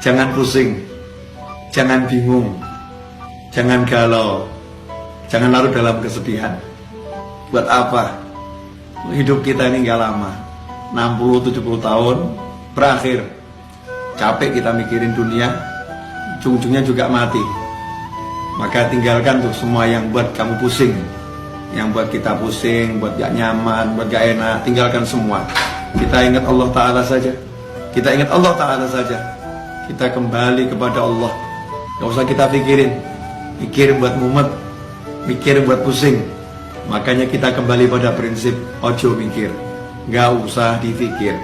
Jangan pusing, jangan bingung, jangan galau, jangan larut dalam kesedihan. Buat apa? Hidup kita ini gak lama, 60-70 tahun berakhir. Capek kita mikirin dunia, ujung-ujungnya juga mati. Maka tinggalkan tuh semua yang buat kamu pusing, yang buat kita pusing, buat gak nyaman, buat gak enak. Tinggalkan semua. Kita ingat Allah Ta'ala saja. Kita ingat Allah Ta'ala saja. Kita kembali kepada Allah. Gak usah kita pikirin, mikir buat mumet, mikir buat pusing. Makanya kita kembali pada prinsip ojo mikir, gak usah dipikir.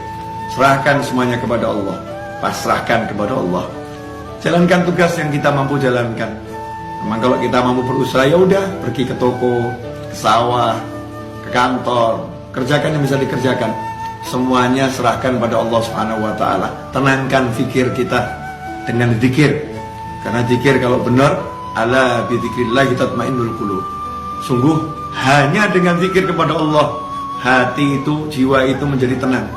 Serahkan semuanya kepada Allah, pasrahkan kepada Allah. Jalankan tugas yang kita mampu jalankan. Memang kalau kita mampu berusaha, ya udah, pergi ke toko, ke sawah, ke kantor, kerjakan yang bisa dikerjakan. Semuanya serahkan pada Allah Subhanahu wa Ta'ala. Tenangkan fikir kita dengan zikir. Karena zikir kalau benar, ala bi dzikrillah tatmainnul qulub. Sungguh hanya dengan zikir kepada Allah, hati itu, jiwa itu menjadi tenang.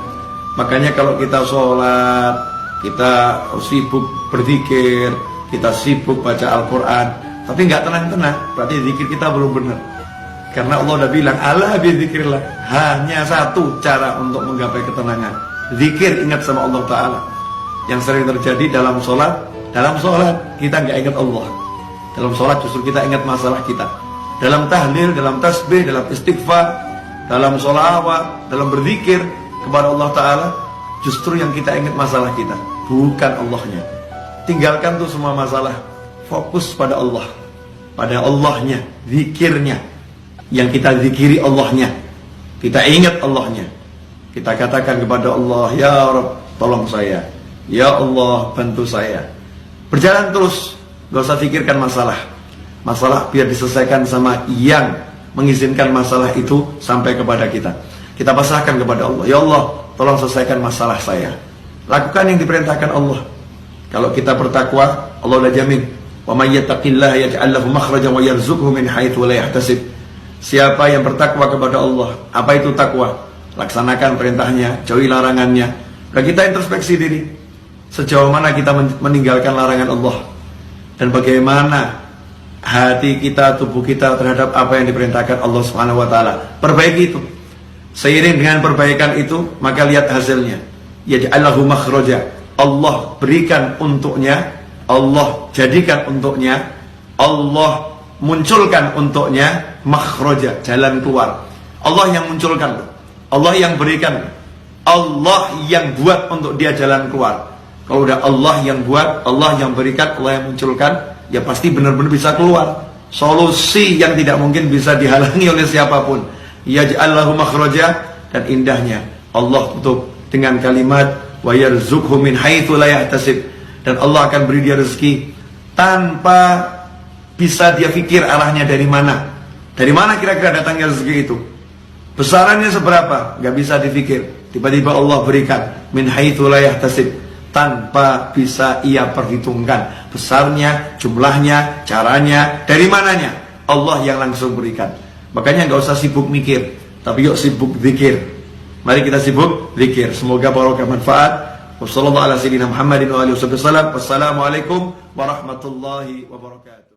Makanya kalau kita sholat, kita sibuk berzikir, kita sibuk baca Al-Quran, tapi nggak tenang-tenang, berarti zikir kita belum benar. Karena Allah udah bilang, ala bi dzikrillah, hanya satu cara untuk menggapai ketenangan, zikir, ingat sama Allah Ta'ala. Yang sering terjadi dalam sholat kita nggak ingat Allah. Dalam sholat justru kita ingat masalah kita. Dalam tahlil, dalam tasbih, dalam istighfar, dalam sholawat, dalam berzikir kepada Allah Ta'ala, justru yang kita ingat masalah kita, bukan Allahnya. Tinggalkan tuh semua masalah, fokus pada Allah, pada Allahnya, zikirnya. Yang kita zikiri Allahnya, kita ingat Allahnya. Kita katakan kepada Allah, ya Rabb, tolong saya, ya Allah, bantu saya. Berjalan terus, gak usah pikirkan masalah. Masalah biar diselesaikan sama yang mengizinkan masalah itu sampai kepada kita. Kita pasrahkan kepada Allah, ya Allah, tolong selesaikan masalah saya. Lakukan yang diperintahkan Allah. Kalau kita bertakwa, Allah udah jamin, wa may yattaqillaha yaj'al lahu makhrajan wa yarzuqhu min haitsu la yahtasib. Siapa yang bertakwa kepada Allah, apa itu takwa? Laksanakan perintahnya, jauhi larangannya. Dan kita introspeksi diri, sejauh mana kita meninggalkan larangan Allah, dan bagaimana hati kita, tubuh kita terhadap apa yang diperintahkan Allah Subhanahu wa Ta'ala. Perbaiki itu. Seiring dengan perbaikan itu, maka lihat hasilnya. Yaj'allahu makhraja. Allah berikan untuknya, Allah jadikan untuknya, Allah munculkan untuknya makhraja, jalan keluar. Allah yang munculkan, Allah yang berikan, Allah yang buat untuk dia jalan keluar. Kalau udah Allah yang buat, Allah yang berikan, Allah yang munculkan, ya pasti benar-benar bisa keluar. Solusi yang tidak mungkin bisa dihalangi oleh siapapun. Yaj'allahu makhraja. Dan indahnya Allah tutup dengan kalimat wa yarzuqhu min haitsu la yahtasib. Dan Allah akan beri dia rezeki tanpa bisa dia pikir arahnya dari mana. Dari mana kira-kira datangnya rezeki itu? Besarannya seberapa? Gak bisa dipikir. Tiba-tiba Allah berikan min haitsu la yahtasib, tanpa bisa ia perhitungkan besarnya, jumlahnya, caranya, dari mananya. Allah yang langsung berikan. Makanya gak usah sibuk mikir, tapi yuk sibuk zikir. Mari kita sibuk zikir. Semoga barokah manfaat. Wassalamualaikum warahmatullahi wabarakatuh.